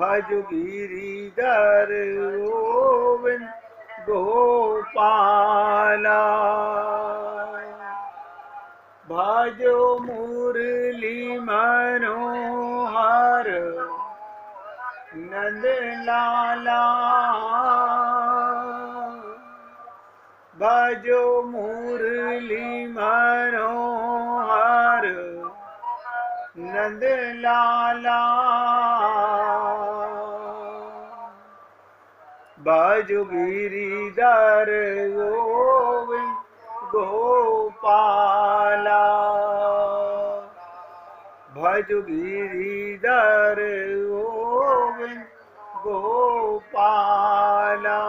भज गिरिधर गोविंद गोपाला। भजो मुरली मनोहर नंद लाला। भजो मुरली मनोहर नंद लाला। भजो गिरिधर गोविंद गोपाला। भजो गिरिधर गोविंद गोपाला।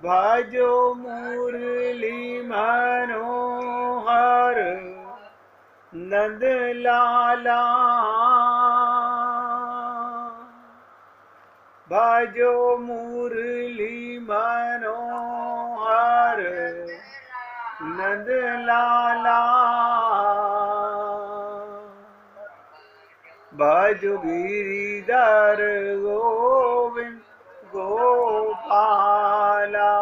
भजो मुरली मनोहर नंद लाला। भजो मुरली मनोहर नंद लाला। भजो गिरिधर गोविंद गोपाला।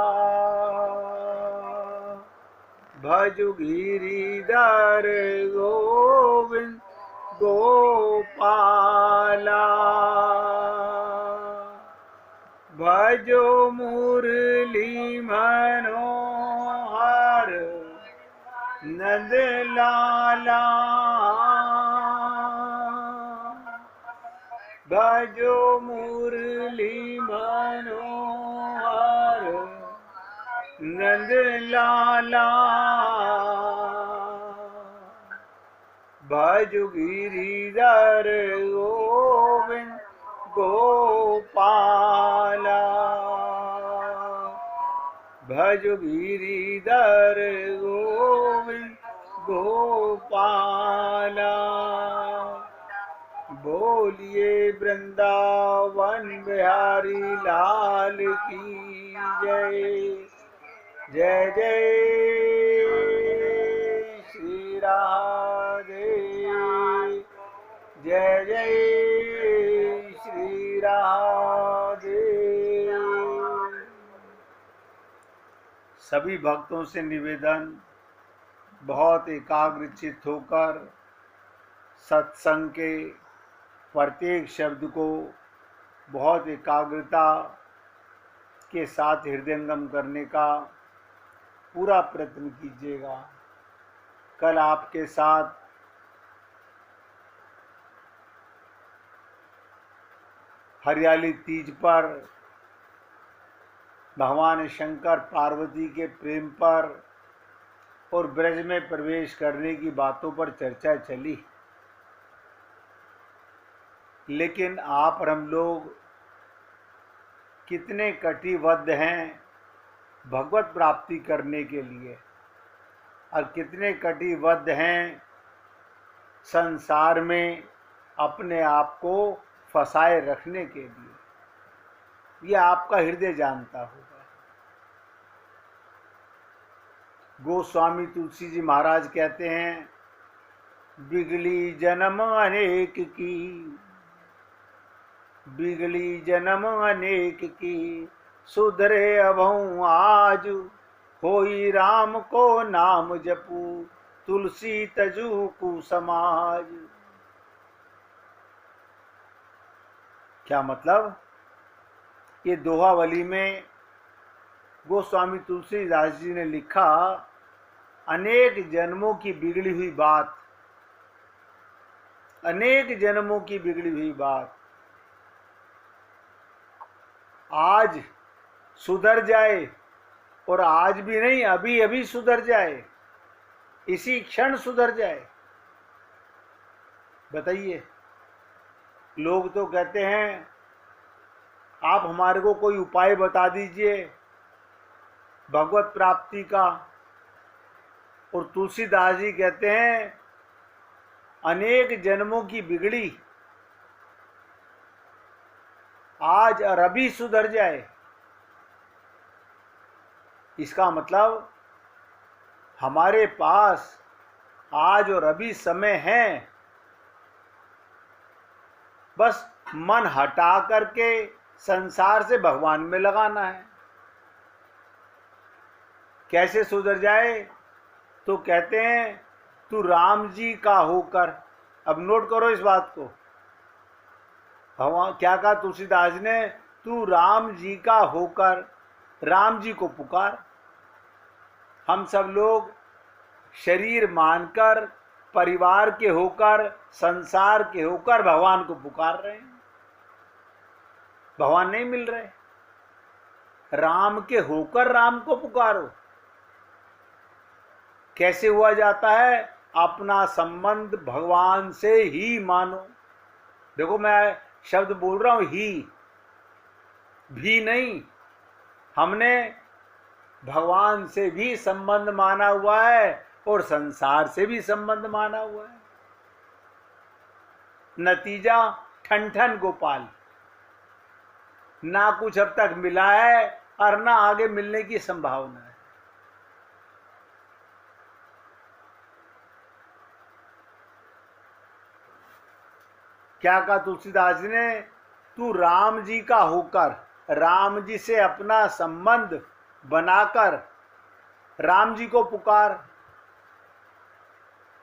भजो गिरिधर गोविंद गोपाला। भजो मुरली मनोहर नंद लाला। भजो मुरली मनोहर नंद लाला। भजो गिरिधर गोविंद गोपाला। भजो गिरिधर गोविंद गोपाला। बोलिए वृंदावन बिहारी लाल की जय। जय जय श्री राधे। जय जय श्री राधे। सभी भक्तों से निवेदन, बहुत एकाग्रचित्त होकर सत्संग के प्रत्येक शब्द को बहुत एकाग्रता के साथ हृदयंगम करने का पूरा प्रयत्न कीजिएगा। कल आपके साथ हरियाली तीज पर भगवान शंकर पार्वती के प्रेम पर और ब्रज में प्रवेश करने की बातों पर चर्चा चली, लेकिन आप और हम लोग कितने कटिबद्ध हैं भगवत प्राप्ति करने के लिए और कितने कटिबद्ध हैं संसार में अपने आप को फंसाए रखने के लिए, ये आपका हृदय जानता होगा। गोस्वामी तुलसी जी महाराज कहते हैं, बिगली जन्म अनेक की, बिगली जन्म अनेक की, सुधरे अभऊ आज, होई राम को नाम जपू, तुलसी तजू कु समाज। क्या मतलब? ये दोहावली में गोस्वामी तुलसीदास जी ने लिखा, अनेक जन्मों की बिगड़ी हुई बात, अनेक जन्मों की बिगड़ी हुई बात आज सुधर जाए, और आज भी नहीं, अभी अभी सुधर जाए, इसी क्षण सुधर जाए। बताइए, लोग तो कहते हैं आप हमारे को कोई उपाय बता दीजिए भगवत प्राप्ति का, और तुलसीदास जी कहते हैं अनेक जन्मों की बिगड़ी आज और अभी सुधर जाए। इसका मतलब हमारे पास आज और अभी समय है, बस मन हटा करके संसार से भगवान में लगाना है। कैसे सुधर जाए? तो कहते हैं तू राम जी का होकर, अब नोट करो इस बात को, भगवान क्या कहा तुलसीदास ने, तू राम जी का होकर राम जी को पुकार। हम सब लोग शरीर मानकर, परिवार के होकर, संसार के होकर भगवान को पुकार रहे हैं, भगवान नहीं मिल रहे। राम के होकर राम को पुकारो। कैसे हुआ जाता है? अपना संबंध भगवान से ही मानो। देखो मैं शब्द बोल रहा हूं ही, भी नहीं। हमने भगवान से भी संबंध माना हुआ है और संसार से भी संबंध माना हुआ है। नतीजा ठन ठन गोपाल, ना कुछ अब तक मिला है और ना आगे मिलने की संभावना है। क्या कहा तुलसीदास जी ने? तू राम जी का होकर राम जी से अपना संबंध बनाकर राम जी को पुकार।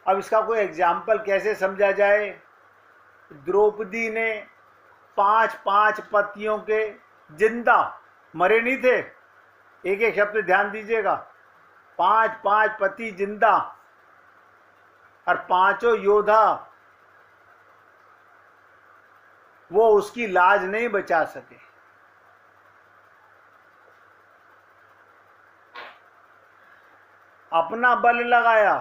अब इसका कोई एग्जाम्पल कैसे समझा जाए? द्रौपदी ने 5 पतियों के, जिंदा, मरे नहीं थे, एक एक शब्द ध्यान दीजिएगा, 5 पति जिंदा और 5 योद्धा, वो उसकी लाज नहीं बचा सके। अपना बल लगाया,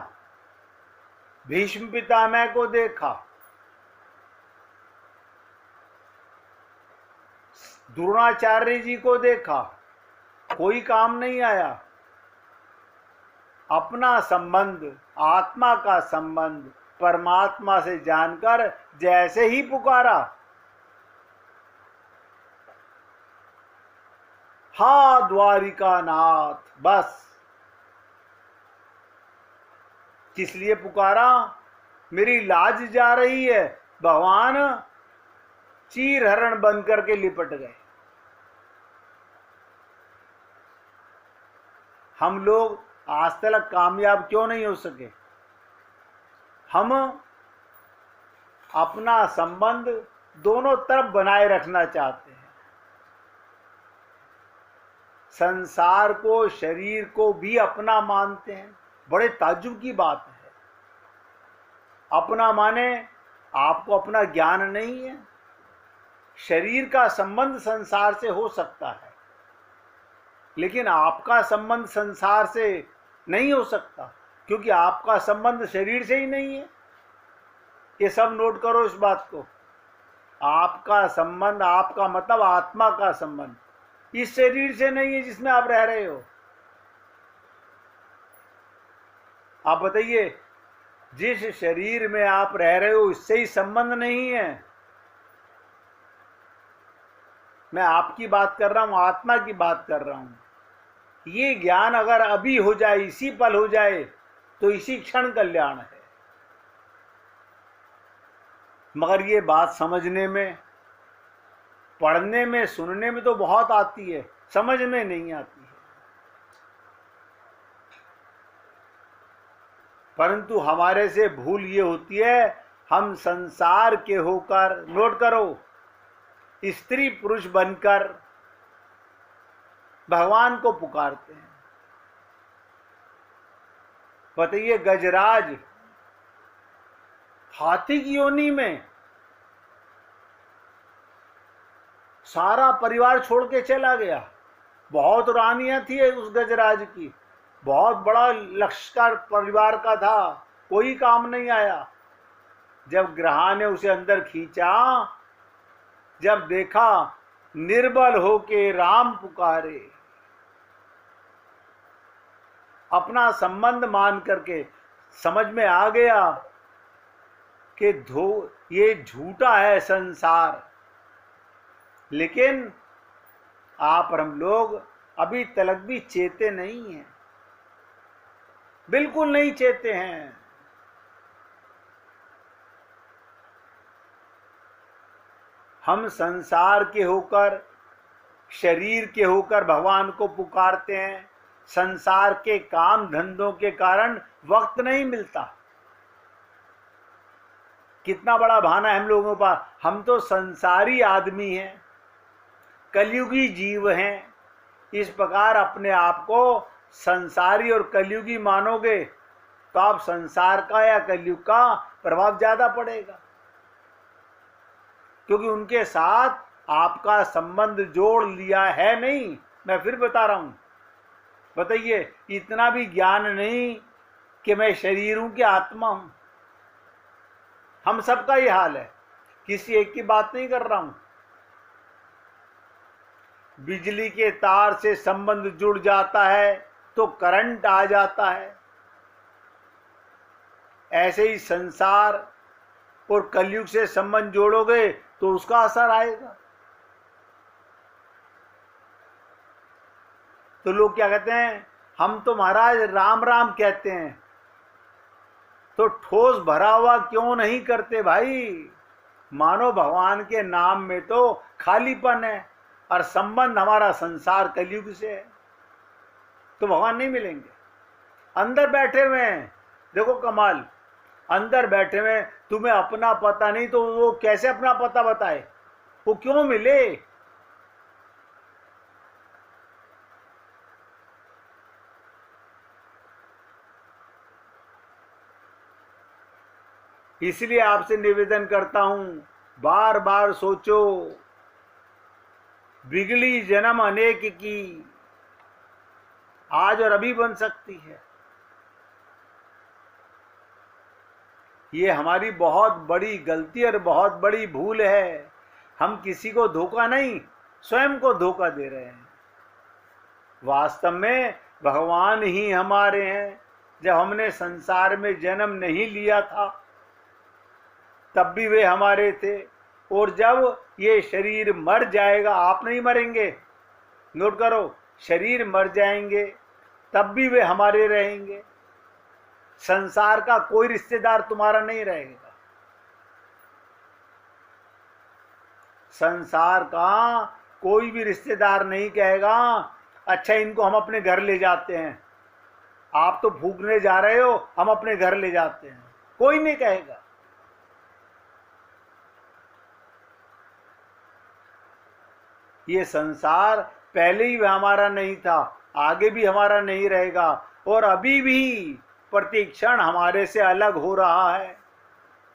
भीष्म पितामह को देखा, द्रोणाचार्य जी को देखा, कोई काम नहीं आया। अपना संबंध, आत्मा का संबंध परमात्मा से जानकर जैसे ही पुकारा, हा द्वारिका नाथ, बस। किस लिए पुकारा? मेरी लाज जा रही है। भगवान चीर हरण बन करके लिपट गए। हम लोग आज तक कामयाब क्यों नहीं हो सके? हम अपना संबंध दोनों तरफ बनाए रखना चाहते हैं। संसार को, शरीर को भी अपना मानते हैं। बड़े ताज्जुब की बात है। अपना माने आपको अपना ज्ञान नहीं है। शरीर का संबंध संसार से हो सकता है, लेकिन आपका संबंध संसार से नहीं हो सकता, क्योंकि आपका संबंध शरीर से ही नहीं है। ये सब नोट करो इस बात को। आपका संबंध, आपका मतलब आत्मा का संबंध इस शरीर से नहीं है जिसमें आप रह रहे हो। आप बताइए, जिस शरीर में आप रह रहे हो इससे ही संबंध नहीं है। मैं आपकी बात कर रहा हूं, आत्मा की बात कर रहा हूं। ये ज्ञान अगर अभी हो जाए, इसी पल हो जाए, तो इसी क्षण कल्याण है। मगर ये बात समझने में, पढ़ने में, सुनने में तो बहुत आती है, समझ में नहीं आती है। परंतु हमारे से भूल ये होती है, हम संसार के होकर, नोट करो, स्त्री पुरुष बनकर भगवान को पुकारते हैं। बताइए, गजराज हाथी की योनि में सारा परिवार छोड़ के चला गया। बहुत रानियां थी उस गजराज की, बहुत बड़ा लश्कर परिवार का था, कोई काम नहीं आया। जब ग्रहा ने उसे अंदर खींचा, जब देखा निर्बल होके राम पुकारे, अपना संबंध मान करके समझ में आ गया कि ये झूठा है संसार। लेकिन आप और हम लोग अभी तलक भी चेते नहीं हैं, बिल्कुल नहीं चेते हैं। हम संसार के होकर, शरीर के होकर भगवान को पुकारते हैं। संसार के काम धंधों के कारण वक्त नहीं मिलता। कितना बड़ा बहाना है हम लोगों के पास, हम तो संसारी आदमी हैं, कलयुगी जीव हैं। इस प्रकार अपने आप को संसारी और कलयुगी मानोगे तो आप संसार का या कलयुग का प्रभाव ज्यादा पड़ेगा, क्योंकि उनके साथ आपका संबंध जोड़ लिया है नहीं। मैं फिर बता रहा हूं, बताइए, इतना भी ज्ञान नहीं कि मैं शरीर हूं कि आत्मा हूं। हम सबका ही हाल है, किसी एक की बात नहीं कर रहा हूं। बिजली के तार से संबंध जुड़ जाता है तो करंट आ जाता है, ऐसे ही संसार और कलयुग से संबंध जोड़ोगे तो उसका असर आएगा। तो लोग क्या कहते हैं, हम तो महाराज राम राम कहते हैं, तो ठोस भरा हुआ क्यों नहीं करते भाई? मानो भगवान के नाम में तो खालीपन है और संबंध हमारा संसार कलयुग से है, तो भगवान नहीं मिलेंगे। अंदर बैठे हुए हैं, देखो कमाल, अंदर बैठे हुए, तुम्हें अपना पता नहीं तो वो कैसे अपना पता बताए? वो क्यों मिले? इसलिए आपसे निवेदन करता हूं, बार बार सोचो, बिगड़ी जन्म अनेक की आज और अभी बन सकती है। ये हमारी बहुत बड़ी गलती और बहुत बड़ी भूल है। हम किसी को धोखा नहीं, स्वयं को धोखा दे रहे हैं। वास्तव में भगवान ही हमारे हैं। जब हमने संसार में जन्म नहीं लिया था तब भी वे हमारे थे, और जब ये शरीर मर जाएगा, आप नहीं मरेंगे, नोट करो, शरीर मर जाएंगे तब भी वे हमारे रहेंगे। संसार का कोई रिश्तेदार तुम्हारा नहीं रहेगा। संसार का कोई भी रिश्तेदार नहीं कहेगा अच्छा इनको हम अपने घर ले जाते हैं, आप तो फूकने जा रहे हो, हम अपने घर ले जाते हैं। कोई नहीं कहेगा। ये संसार पहले ही हमारा नहीं था, आगे भी हमारा नहीं रहेगा, और अभी भी प्रत्येक क्षण हमारे से अलग हो रहा है।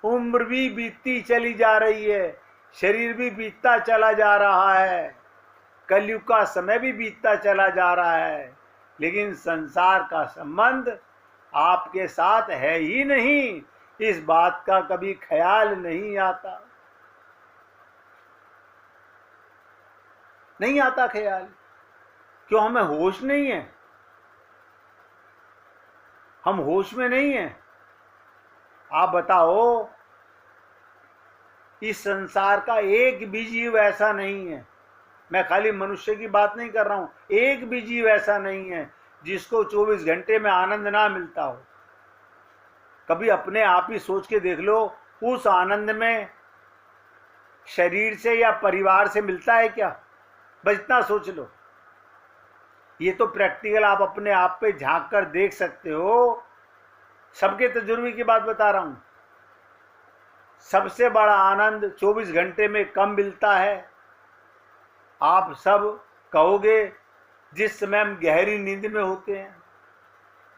उम्र भी बीतती चली जा रही है, शरीर भी बीतता चला जा रहा है, कलयुग का समय भी बीतता चला जा रहा है, लेकिन संसार का संबंध आपके साथ है ही नहीं। इस बात का कभी ख्याल नहीं आता, नहीं आता ख्याल। क्यों? हमें होश नहीं है, हम होश में नहीं हैं। आप बताओ, इस संसार का एक भी जीव ऐसा नहीं है, मैं खाली मनुष्य की बात नहीं कर रहा हूं, एक भी जीव ऐसा नहीं है जिसको 24 घंटे में आनंद ना मिलता हो। कभी अपने आप ही सोच के देख लो, उस आनंद में शरीर से या परिवार से मिलता है क्या? बस इतना सोच लो। ये तो प्रैक्टिकल आप अपने आप पे झांक कर देख सकते हो। सबके तजुर्बे की बात बता रहा हूं। सबसे बड़ा आनंद 24 घंटे में कम मिलता है। आप सब कहोगे जिस समय हम गहरी नींद में होते हैं,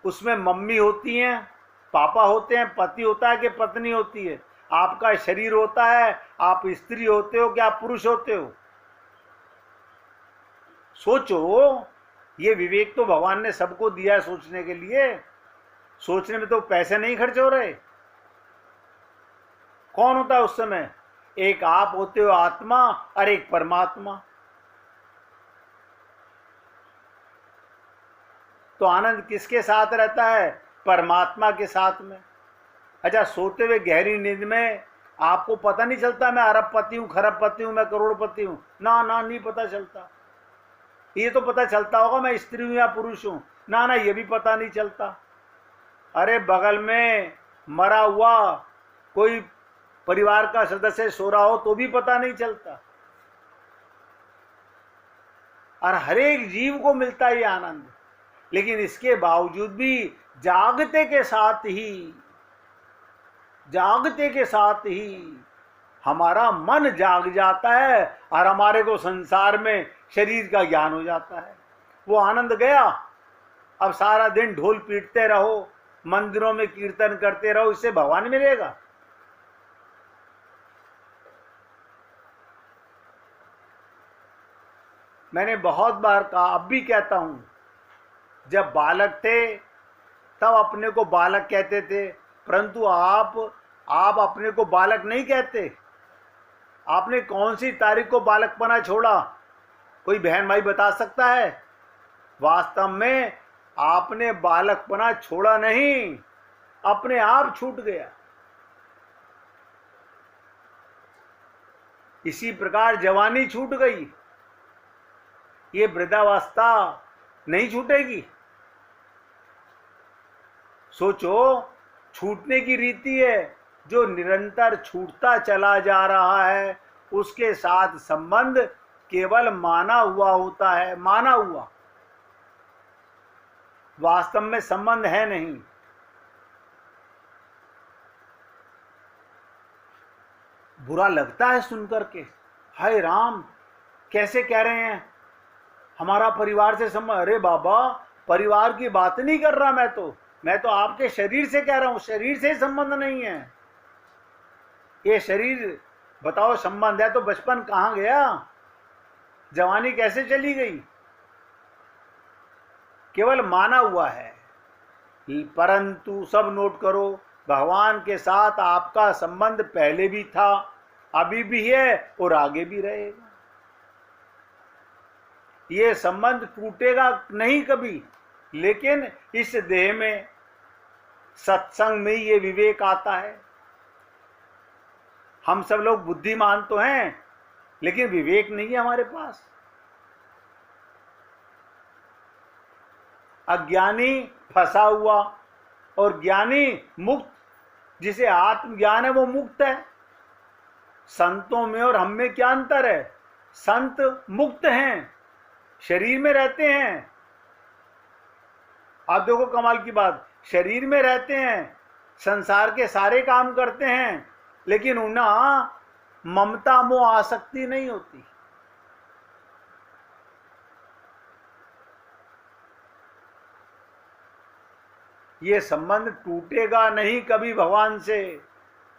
उसमें मम्मी होती हैं, पापा होते हैं, पति होता है कि पत्नी होती है, आपका शरीर होता है, आप स्त्री होते हो कि आप पुरुष होते हो? सोचो। ये विवेक तो भगवान ने सबको दिया है सोचने के लिए। सोचने में तो पैसे नहीं खर्च हो रहे। कौन होता है उस समय? एक आप होते हो आत्मा और एक परमात्मा। तो आनंद किसके साथ रहता है? परमात्मा के साथ में। अच्छा, सोते हुए गहरी नींद में आपको पता नहीं चलता मैं अरबपति हूं, खरबपति हूं, मैं करोड़पति हूं? ना ना, नहीं पता चलता। ये तो पता चलता होगा मैं स्त्री हूं या पुरुष हूं? ना ना, ये भी पता नहीं चलता। अरे बगल में मरा हुआ कोई परिवार का सदस्य सो रहा हो तो भी पता नहीं चलता, और हर एक जीव को मिलता है ये आनंद। लेकिन इसके बावजूद भी जागते के साथ ही हमारा मन जाग जाता है और हमारे को संसार में शरीर का ज्ञान हो जाता है। वो आनंद गया। अब सारा दिन ढोल पीटते रहो, मंदिरों में कीर्तन करते रहो, इससे भगवान मिलेगा? मैंने बहुत बार कहा, अब भी कहता हूं, जब बालक थे तब अपने को बालक कहते थे, परंतु आप अपने को बालक नहीं कहते। आपने कौन सी तारीख को बालकपना छोड़ा? कोई बहन भाई बता सकता है? वास्तव में आपने बालकपना छोड़ा नहीं, अपने आप छूट गया। इसी प्रकार जवानी छूट गई, ये वृद्धावस्था नहीं छूटेगी। सोचो, छूटने की रीति है। जो निरंतर छूटता चला जा रहा है उसके साथ संबंध केवल माना हुआ होता है, माना हुआ, वास्तव में संबंध है नहीं। बुरा लगता है सुनकर के, हाय राम, कैसे कह रहे हैं हमारा परिवार से संबंध। अरे बाबा, परिवार की बात नहीं कर रहा मैं तो आपके शरीर से कह रहा हूं। शरीर से संबंध नहीं है। ये शरीर, बताओ, संबंध है तो बचपन कहां गया? जवानी कैसे चली गई? केवल माना हुआ है। परंतु सब नोट करो, भगवान के साथ आपका संबंध पहले भी था, अभी भी है और आगे भी रहेगा। ये संबंध टूटेगा नहीं कभी। लेकिन इस देह में सत्संग में ये विवेक आता है। हम सब लोग बुद्धिमान तो हैं, लेकिन विवेक नहीं है हमारे पास। अज्ञानी फंसा हुआ और ज्ञानी मुक्त, जिसे आत्मज्ञान है वो मुक्त है। संतों में और हम में क्या अंतर है? संत मुक्त हैं, शरीर में रहते हैं। आप देखो कमाल की बात, शरीर में रहते हैं, संसार के सारे काम करते हैं, लेकिन उन्हें ममता मोह आसक्ति नहीं होती। ये संबंध टूटेगा नहीं कभी भगवान से।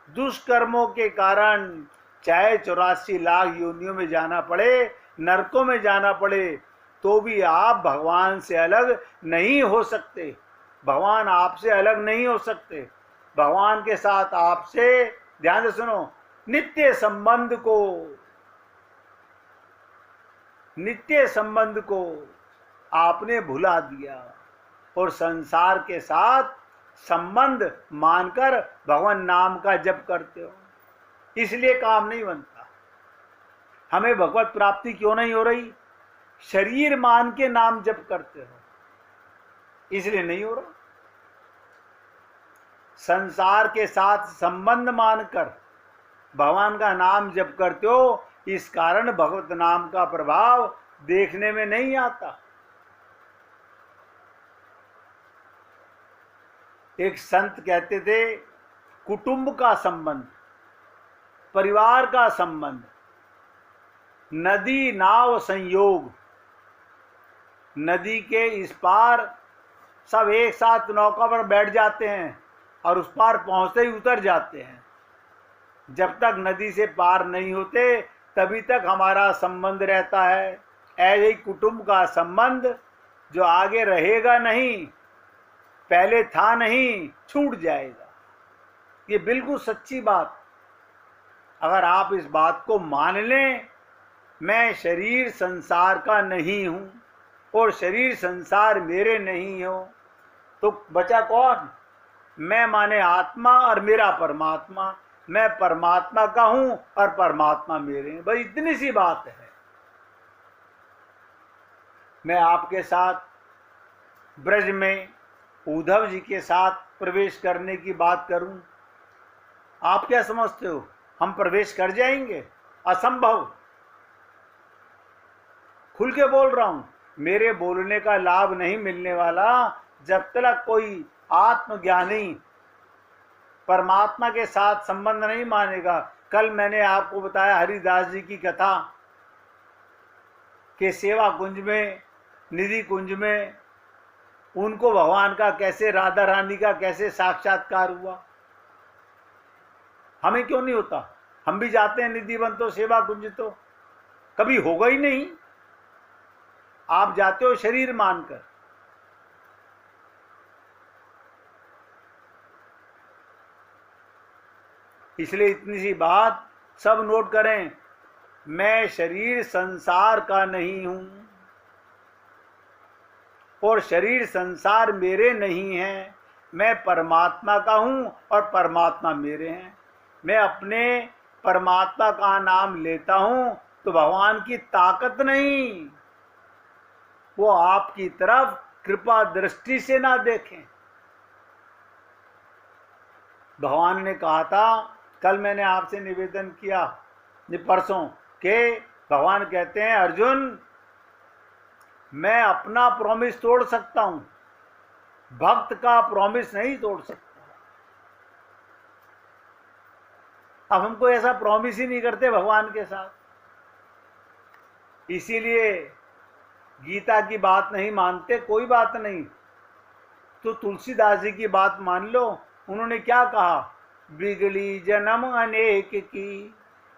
दुष्कर्मों के कारण चाहे 84 लाख योनियों में जाना पड़े, नरकों में जाना पड़े, तो भी आप भगवान से अलग नहीं हो सकते। भगवान आपसे अलग नहीं हो सकते। भगवान के साथ आपसे, ध्यान से सुनो, नित्य संबंध को आपने भुला दिया और संसार के साथ संबंध मानकर भगवान नाम का जप करते हो, इसलिए काम नहीं बनता। हमें भगवत प्राप्ति क्यों नहीं हो रही? शरीर मान के नाम जप करते हो, इसलिए नहीं हो रहा। संसार के साथ संबंध मानकर भगवान का नाम जप करते हो, इस कारण भगवत नाम का प्रभाव देखने में नहीं आता। एक संत कहते थे, कुटुंब का संबंध, परिवार का संबंध, नदी नाव संयोग। नदी के इस पार सब एक साथ नौका पर बैठ जाते हैं और उस पार पहुंचते ही उतर जाते हैं। जब तक नदी से पार नहीं होते तभी तक हमारा संबंध रहता है। ऐसे ही कुटुंब का संबंध जो आगे रहेगा नहीं, पहले था नहीं, छूट जाएगा। ये बिल्कुल सच्ची बात। अगर आप इस बात को मान लें, मैं शरीर संसार का नहीं हूं और शरीर संसार मेरे नहीं हो, तो बचा कौन? मैं माने आत्मा और मेरा परमात्मा। मैं परमात्मा का हूं और परमात्मा मेरे हैं। बस इतनी सी बात है। मैं आपके साथ ब्रज में उद्धव जी के साथ प्रवेश करने की बात करूं, आप क्या समझते हो हम प्रवेश कर जाएंगे? असंभव। खुल के बोल रहा हूं, मेरे बोलने का लाभ नहीं मिलने वाला जब तक कोई आत्मज्ञानी परमात्मा के साथ संबंध नहीं मानेगा। कल मैंने आपको बताया हरिदास जी की कथा कि सेवा कुंज में, निधि कुंज में उनको भगवान का कैसे, राधा रानी का कैसे साक्षात्कार हुआ। हमें क्यों नहीं होता? हम भी जाते हैं निधिवन तो, सेवा कुंज तो कभी होगा ही नहीं। आप जाते हो शरीर मानकर। इसलिए इतनी सी बात सब नोट करें, मैं शरीर संसार का नहीं हूं और शरीर संसार मेरे नहीं है। मैं परमात्मा का हूं और परमात्मा मेरे हैं। मैं अपने परमात्मा का नाम लेता हूं तो भगवान की ताकत नहीं, वो आपकी तरफ कृपा दृष्टि से ना देखें। भगवान ने कहा था, कल मैंने आपसे निवेदन किया परसों के, भगवान कहते हैं अर्जुन मैं अपना प्रॉमिस तोड़ सकता हूं, भक्त का प्रॉमिस नहीं तोड़ सकता। अब हमको ऐसा प्रॉमिस ही नहीं करते भगवान के साथ, इसीलिए गीता की बात नहीं मानते। कोई बात नहीं, तो तुलसीदास जी की बात मान लो। उन्होंने क्या कहा? बिगड़ी जन्म अनेक की,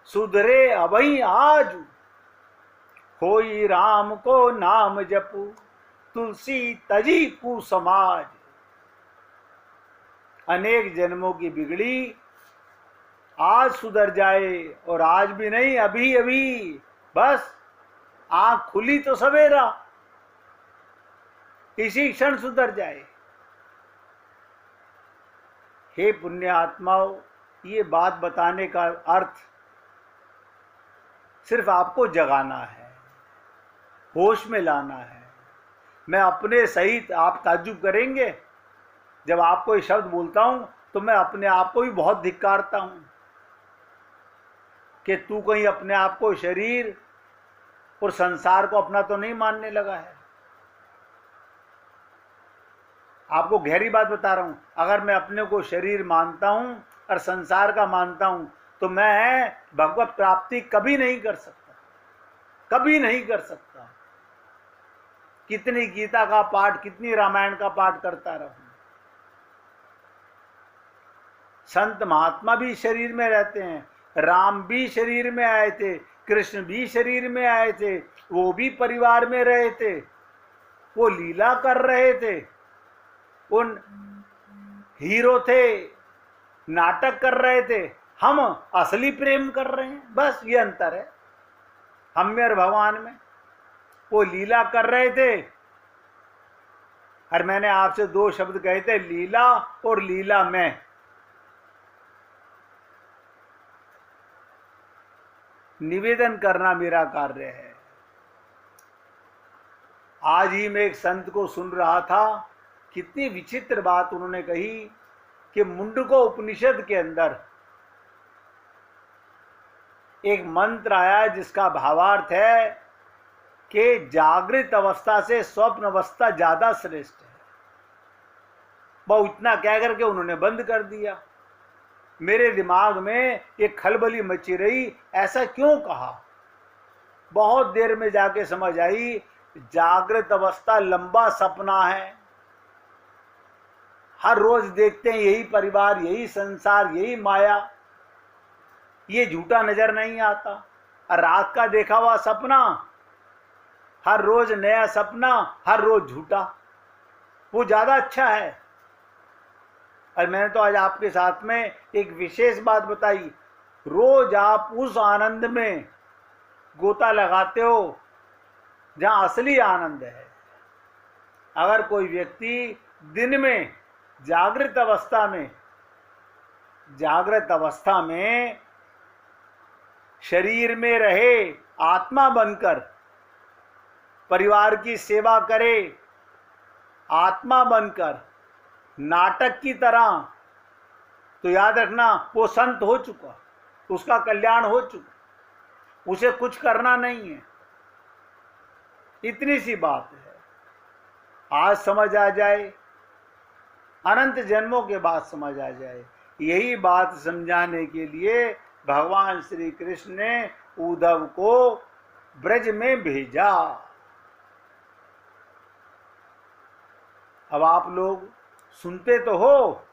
सुधरे अबई आज, होई राम को नाम जपू, तुलसी तजी कु समाज। अनेक जन्मों की बिगड़ी आज सुधर जाए, और आज भी नहीं, अभी अभी, बस आंख खुली तो सवेरा, इसी क्षण सुधर जाए। हे पुण्य आत्माओं, ये बात बताने का अर्थ सिर्फ आपको जगाना है, होश में लाना है। मैं अपने सहित, आप ताज्जुब करेंगे जब आपको ये शब्द बोलता हूं तो मैं अपने आप को भी बहुत धिक्कारता हूं कि तू कहीं अपने आप को शरीर और संसार को अपना तो नहीं मानने लगा है। आपको गहरी बात बता रहा हूं, अगर मैं अपने को शरीर मानता हूं और संसार का मानता हूं तो मैं भगवत प्राप्ति कभी नहीं कर सकता, कभी नहीं कर सकता। कितनी गीता का पाठ, कितनी रामायण का पाठ करता रहूं। संत महात्मा भी शरीर में रहते हैं, राम भी शरीर में आए थे, कृष्ण भी शरीर में आए थे, वो भी परिवार में रहे थे, वो लीला कर रहे थे, उन हीरो थे, नाटक कर रहे थे। हम असली प्रेम कर रहे हैं, बस ये अंतर है हम में और भगवान में। वो लीला कर रहे थे, और मैंने आपसे दो शब्द कहे थे, लीला और लीला में। निवेदन करना मेरा कार्य है। आज ही मैं एक संत को सुन रहा था, कितनी विचित्र बात उन्होंने कही कि मुंडको उपनिषद के अंदर एक मंत्र आया जिसका भावार्थ है कि जागृत अवस्था से स्वप्न अवस्था ज्यादा श्रेष्ठ है। वो इतना कह करके उन्होंने बंद कर दिया। मेरे दिमाग में एक खलबली मची रही, ऐसा क्यों कहा? बहुत देर में जाके समझ आई, जागृत अवस्था लंबा सपना है। हर रोज देखते हैं यही परिवार, यही संसार, यही माया, ये झूठा नजर नहीं आता। और रात का देखा हुआ सपना, हर रोज नया सपना, हर रोज झूठा, वो ज्यादा अच्छा है। और मैंने तो आज आपके साथ में एक विशेष बात बताई, रोज आप उस आनंद में गोता लगाते हो जहां असली आनंद है। अगर कोई व्यक्ति दिन में जागृत अवस्था में शरीर में रहे, आत्मा बनकर परिवार की सेवा करे, आत्मा बनकर नाटक की तरह तो याद रखना वो संत हो चुका, उसका कल्याण हो चुका, उसे कुछ करना नहीं है। इतनी सी बात है, आज समझ आ जाए, अनंत जन्मों के बाद समझ आ जाए। यही बात समझाने के लिए भगवान श्री कृष्ण ने उद्धव को ब्रज में भेजा। अब आप लोग सुनते तो हो,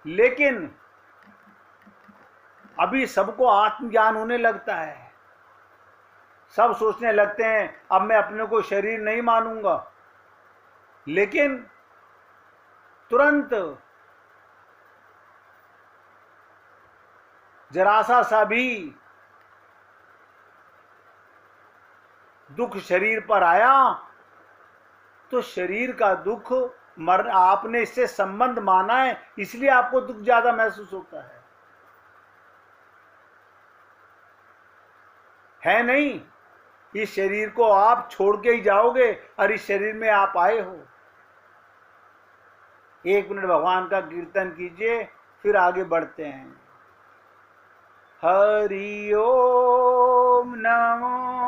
लेकिन अभी सबको आत्मज्ञान होने लगता है। सब सोचने लगते हैं अब मैं अपने को शरीर नहीं मानूंगा, लेकिन तुरंत जरा सा भी दुख शरीर पर आया तो शरीर का दुख मर, आपने इससे संबंध माना है, इसलिए आपको दुख ज्यादा महसूस होता है नहीं? इस शरीर को आप छोड़ के ही जाओगे और इस शरीर में आप आए हो। 1 मिनट भगवान का कीर्तन कीजिए, फिर आगे बढ़ते हैं। हरि ओम नमो